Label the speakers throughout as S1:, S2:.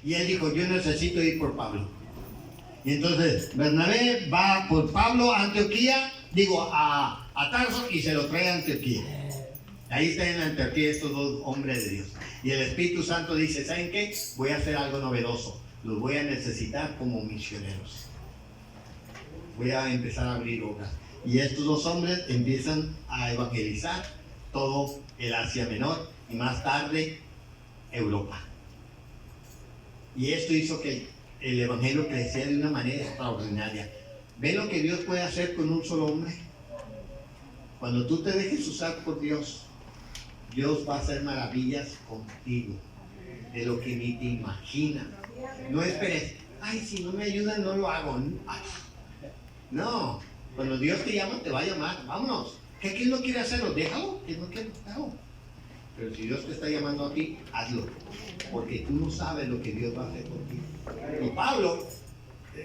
S1: Y él dijo, yo necesito ir por Pablo. Y entonces Bernabé va por Pablo a Antioquía, a Tarso, y se lo trae a Antioquía. Ahí están en Antioquía estos dos hombres de Dios. Y el Espíritu Santo dice, ¿saben qué? Voy a hacer algo novedoso. Los voy a necesitar como misioneros. Voy a empezar a abrir obras. Y estos dos hombres empiezan a evangelizar todo el Asia Menor y más tarde Europa. Y esto hizo que el evangelio creciera de una manera extraordinaria. ¿Ven lo que Dios puede hacer con un solo hombre? Cuando tú te dejes usar por Dios, Dios va a hacer maravillas contigo, de lo que ni te imaginas. No esperes, ay, si no me ayudan no lo hago. No, cuando Dios te llama, te va a llamar, vámonos. ¿Quién no quiere hacerlo? Déjalo, ¿quién no quiere hacerlo? Pero si Dios te está llamando a ti, hazlo, porque tú no sabes lo que Dios va a hacer por ti. Y Pablo,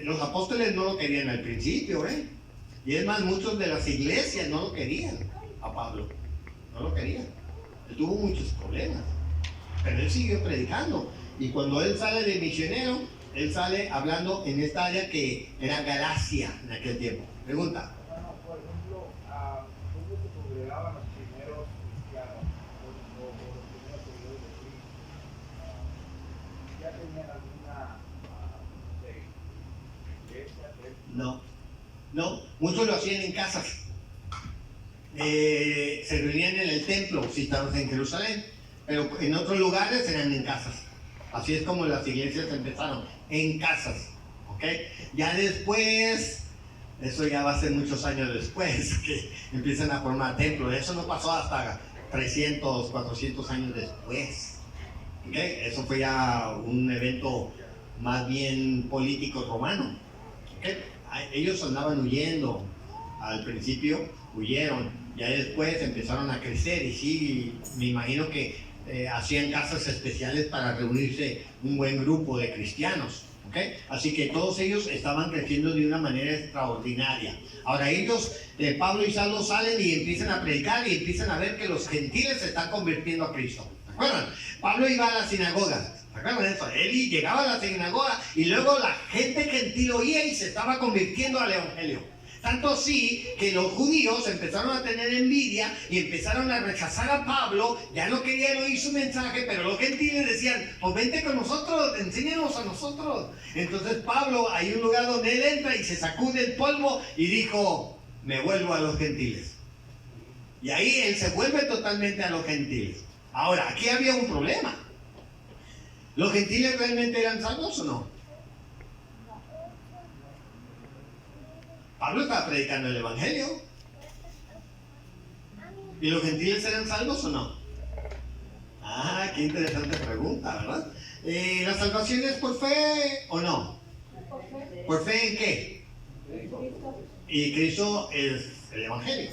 S1: los apóstoles no lo querían al principio, y es más, muchos de las iglesias no lo querían a Pablo, no lo querían. Él tuvo muchos problemas, pero él siguió predicando. Y cuando él sale de misionero, él sale hablando en esta área que era Galacia en aquel tiempo. Pregunta.
S2: Por ejemplo, ¿cómo se congregaban los primeros cristianos o los primeros seguidores de Cristo? ¿Ya tenían alguna iglesia?
S1: No, muchos lo hacían en casas. Se reunían en el templo si estabas en Jerusalén, pero en otros lugares eran en casas. Así es como las iglesias empezaron, en casas, ¿ok? Ya después, eso ya va a ser muchos años después, que empiezan a formar templos. Eso no pasó hasta 300, 400 años después, ¿ok? Eso fue ya un evento más bien político romano, ¿ok? Ellos andaban huyendo, al principio huyeron, ya después empezaron a crecer y sí, me imagino que hacían casas especiales para reunirse un buen grupo de cristianos, ¿ok? Así que todos ellos estaban creciendo de una manera extraordinaria. Ahora ellos, Pablo y Saulo salen y empiezan a predicar y empiezan a ver que los gentiles se están convirtiendo a Cristo. ¿Se acuerdan? Pablo iba a la sinagoga. ¿Se acuerdan de eso? Él llegaba a la sinagoga y luego la gente gentil oía y se estaba convirtiendo al evangelio. Tanto así que los judíos empezaron a tener envidia y empezaron a rechazar a Pablo. Ya no querían oír su mensaje, pero los gentiles decían, pues vente con nosotros, enséñanos a nosotros. Entonces Pablo, hay un lugar donde él entra y se sacude el polvo y dijo, me vuelvo a los gentiles. Y ahí él se vuelve totalmente a los gentiles. Ahora, aquí había un problema. ¿Los gentiles realmente eran salvos o no? Pablo estaba predicando el evangelio. ¿Y los gentiles eran salvos o no? Ah, qué interesante pregunta, ¿verdad? ¿La salvación es por fe o no? ¿Por fe en qué? Y Cristo es el evangelio,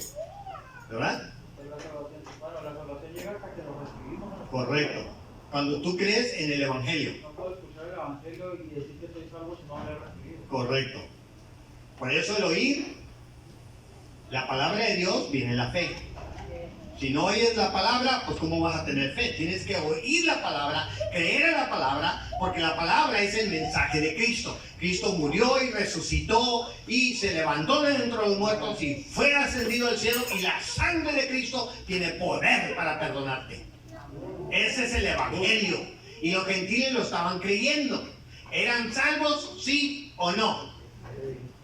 S1: ¿verdad?
S2: La salvación llega hasta que lo recibimos.
S1: Correcto. Cuando tú crees en el evangelio.
S2: No puedo escuchar el evangelio y decir que soy salvo si no lo he recibido.
S1: Correcto. Por eso el oír la palabra de Dios viene la fe. Si no oyes la palabra, pues ¿cómo vas a tener fe? Tienes que oír la palabra, creer en la palabra, porque la palabra es el mensaje de Cristo. Cristo murió y resucitó y se levantó de dentro de los muertos y fue ascendido al cielo, y la sangre de Cristo tiene poder para perdonarte. Ese es el evangelio. Y los gentiles lo estaban creyendo. ¿Eran salvos, sí o no?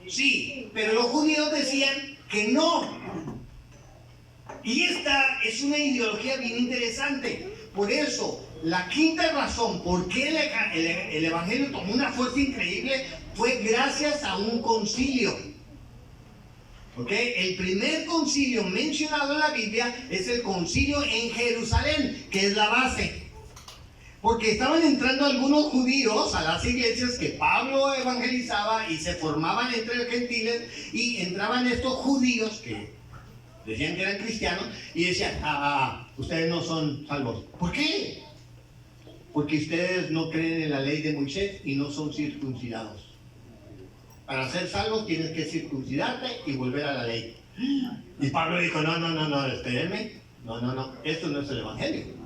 S1: Sí, pero los judíos decían que no. Y esta es una ideología bien interesante. Por eso, la quinta razón por qué el evangelio tomó una fuerza increíble fue gracias a un concilio. ¿Ok? El primer concilio mencionado en la Biblia es el concilio en Jerusalén, que es la base. Porque estaban entrando algunos judíos a las iglesias que Pablo evangelizaba y se formaban entre los gentiles, y entraban estos judíos que decían que eran cristianos y decían, ustedes no son salvos. ¿Por qué? Porque ustedes no creen en la ley de Moisés y no son circuncidados. Para ser salvos tienes que circuncidarte y volver a la ley. Y Pablo dijo, no, espérenme. No, esto no es el evangelio.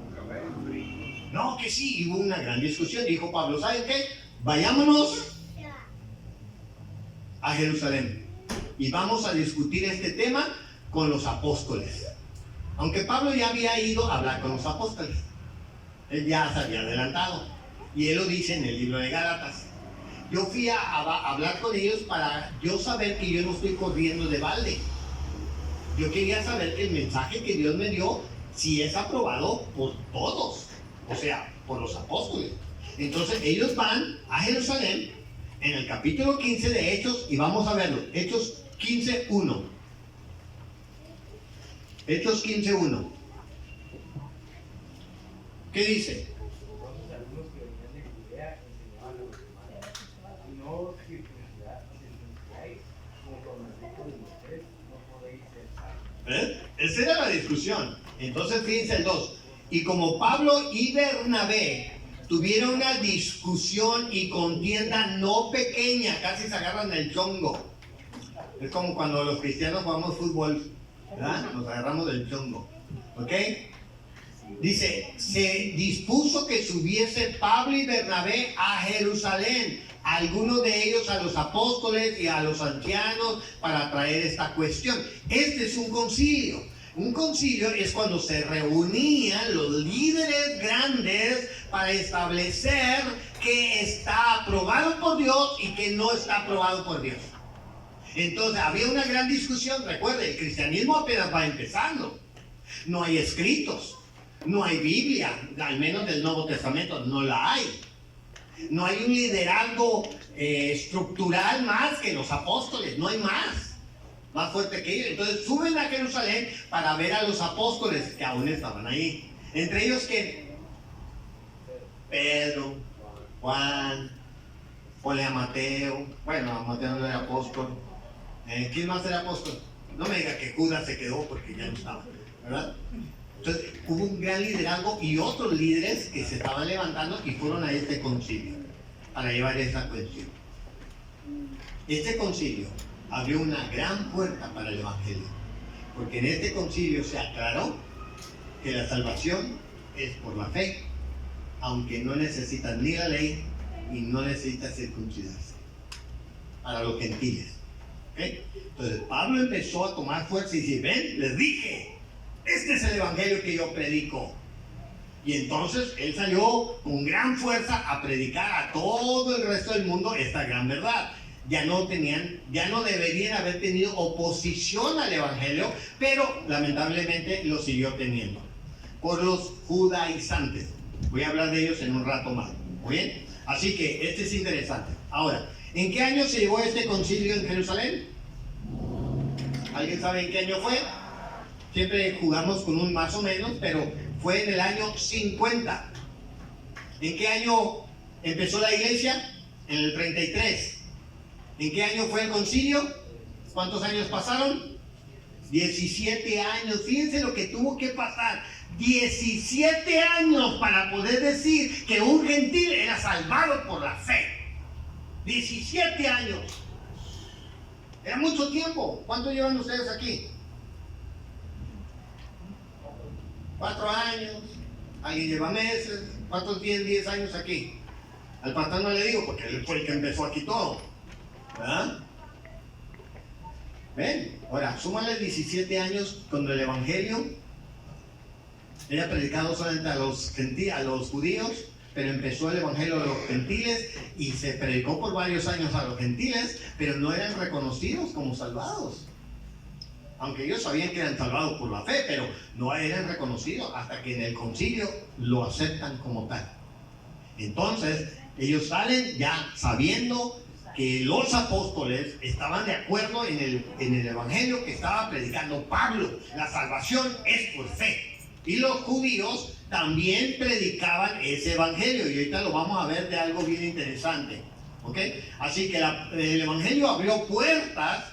S1: No, que sí, y hubo una gran discusión. Dijo Pablo, ¿saben qué? Vayámonos a Jerusalén y vamos a discutir este tema con los apóstoles. Aunque Pablo ya había ido a hablar con los apóstoles, él ya se había adelantado, y él lo dice en el libro de Gálatas. Yo fui a hablar con ellos para yo saber que yo no estoy corriendo de balde. Yo quería saber que el mensaje que Dios me dio, si es aprobado por todos, o sea, por los apóstoles. Entonces ellos van a Jerusalén en el capítulo 15 de Hechos, y vamos a verlo. Hechos 15:1. Hechos 15:1. ¿Qué dice?
S2: Entonces algunos que venían de Judea enseñaban a los hermanos: no circuncidáis, como con el rico de Moisés no podéis ser salvos.
S1: Esa era la discusión. Entonces fíjense el 2. Y como Pablo y Bernabé tuvieron una discusión y contienda no pequeña, casi se agarran el chongo. Es como cuando los cristianos jugamos fútbol, ¿verdad? Nos agarramos del chongo. ¿Ok? Dice, se dispuso que subiese Pablo y Bernabé a Jerusalén, algunos de ellos a los apóstoles y a los ancianos, para traer esta cuestión. Este es un concilio. Un concilio es cuando se reunían los líderes grandes para establecer que está aprobado por Dios y que no está aprobado por Dios. Entonces había una gran discusión. Recuerde, el cristianismo apenas va empezando. No hay escritos, no hay Biblia, al menos del Nuevo Testamento, no la hay. No hay un liderazgo estructural más que los apóstoles, no hay más fuerte que ellos. Entonces suben a Jerusalén para ver a los apóstoles que aún estaban ahí. Entre ellos, ¿quién? Pedro, Juan, ponle a Mateo. Bueno, a Mateo no era apóstol. ¿Quién más era apóstol? No me diga que Judas se quedó porque ya no estaba, ¿verdad? Entonces hubo un gran liderazgo y otros líderes que se estaban levantando y fueron a este concilio para llevar esa cuestión. Este concilio abrió una gran puerta para el evangelio, porque en este concilio se aclaró que la salvación es por la fe, aunque no necesitan ni la ley y no necesita circuncidarse, para los gentiles. ¿Okay? Entonces Pablo empezó a tomar fuerza y dice, ven, les dije, este es el evangelio que yo predico. Y entonces él salió con gran fuerza a predicar a todo el resto del mundo esta gran verdad. Ya no deberían haber tenido oposición al evangelio, pero lamentablemente lo siguió teniendo por los judaizantes. Voy a hablar de ellos en un rato más. ¿Muy bien? Así que este es interesante. Ahora, ¿en qué año se llevó este concilio en Jerusalén? ¿Alguien sabe en qué año fue? Siempre jugamos con un más o menos, pero fue en el año 50. ¿En qué año empezó la iglesia? En el 33. ¿En qué año fue el concilio? ¿Cuántos años pasaron? 17 años. Fíjense lo que tuvo que pasar. 17 años para poder decir que un gentil era salvado por la fe. 17 años. Era mucho tiempo. ¿Cuánto llevan ustedes aquí? 4 años. Alguien lleva meses. ¿Cuántos tienen 10 años aquí? Al pastor no le digo porque él fue el que empezó aquí todo, ¿verdad? ¿Ven? Ahora, súmale 17 años cuando el evangelio era predicado solamente a los judíos, pero empezó el evangelio a los gentiles y se predicó por varios años a los gentiles, pero no eran reconocidos como salvados. Aunque ellos sabían que eran salvados por la fe, pero no eran reconocidos hasta que en el concilio lo aceptan como tal. Entonces, ellos salen ya sabiendo que los apóstoles estaban de acuerdo en el evangelio que estaba predicando Pablo. La salvación es por fe. Y los judíos también predicaban ese evangelio. Y ahorita lo vamos a ver de algo bien interesante. ¿Ok? Así que el evangelio abrió puertas.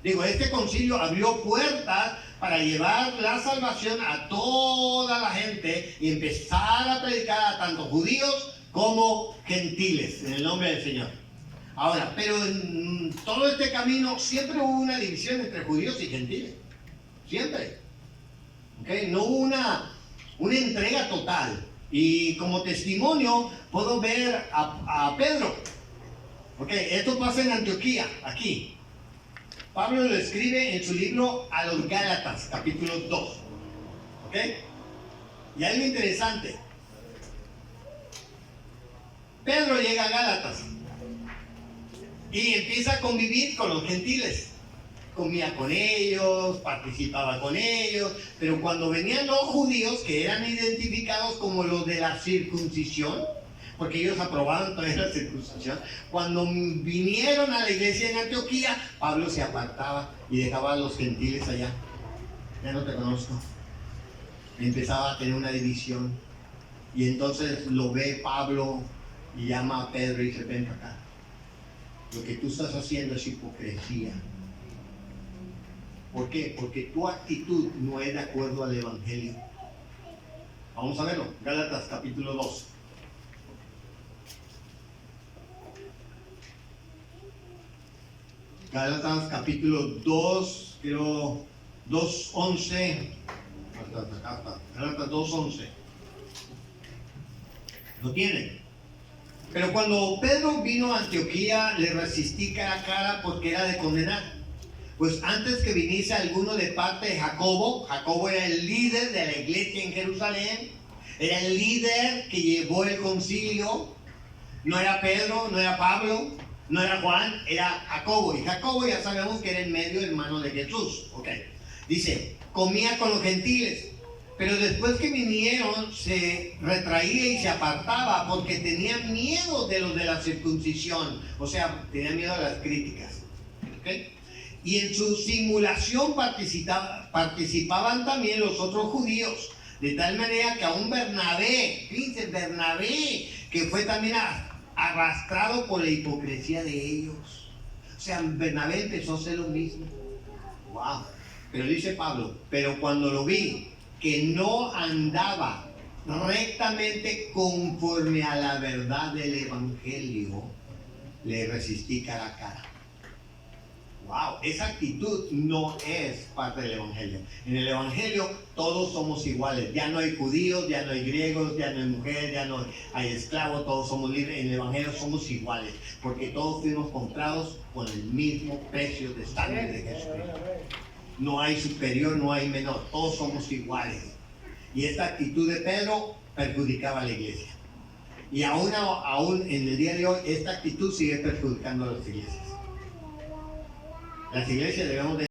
S1: Este concilio abrió puertas para llevar la salvación a toda la gente y empezar a predicar a tanto judíos como gentiles, en el nombre del Señor. Ahora, pero en todo este camino siempre hubo una división entre judíos y gentiles. Siempre. ¿Okay? No hubo una entrega total. Y como testimonio puedo ver a Pedro. Ok, esto pasa en Antioquía, aquí. Pablo lo escribe en su libro a los Gálatas, capítulo 2. ¿Ok? Y algo interesante. Pedro llega a Gálatas y empieza a convivir con los gentiles. Comía con ellos, participaba con ellos, pero cuando venían los judíos, que eran identificados como los de la circuncisión, porque ellos aprobaban toda la circuncisión, cuando vinieron a la iglesia en Antioquía, Pablo se apartaba y dejaba a los gentiles allá. Ya no te conozco. Empezaba a tener una división. Y entonces lo ve Pablo y llama a Pedro y dice: ven para acá. Lo que tú estás haciendo es hipocresía. ¿Por qué? Porque tu actitud no es de acuerdo al Evangelio. Vamos a verlo. Gálatas capítulo 2. Gálatas capítulo 2, creo 2:11. Gálatas 2:11. ¿Lo tienen? Pero cuando Pedro vino a Antioquía, le resistí cara a cara porque era de condenar. Pues antes que viniese alguno de parte de Jacobo, Jacobo era el líder de la iglesia en Jerusalén, era el líder que llevó el concilio. No era Pedro, no era Pablo, no era Juan, era Jacobo. Y Jacobo ya sabemos que era el medio hermano de Jesús. Ok. Dice, comía con los gentiles, pero después que vinieron se retraía y se apartaba porque tenía miedo de los de la circuncisión. O sea, tenía miedo a las críticas. ¿Ok? Y en su simulación participaban también los otros judíos, de tal manera que aún Bernabé, fíjense, Bernabé, que fue también arrastrado por la hipocresía de ellos. O sea, Bernabé empezó a hacer lo mismo. Wow. Pero dice Pablo, pero cuando lo vi que no andaba rectamente conforme a la verdad del Evangelio, le resistí cara a cara. Wow, esa actitud no es parte del Evangelio. En el Evangelio todos somos iguales. Ya no hay judíos, ya no hay griegos, ya no hay mujeres, ya no hay esclavos, todos somos libres. En el Evangelio somos iguales, porque todos fuimos comprados con el mismo precio de sangre de Jesucristo. No hay superior, no hay menor, todos somos iguales. Y esta actitud de Pedro perjudicaba a la iglesia. Y aún en el día de hoy, esta actitud sigue perjudicando a las iglesias. Las iglesias debemos de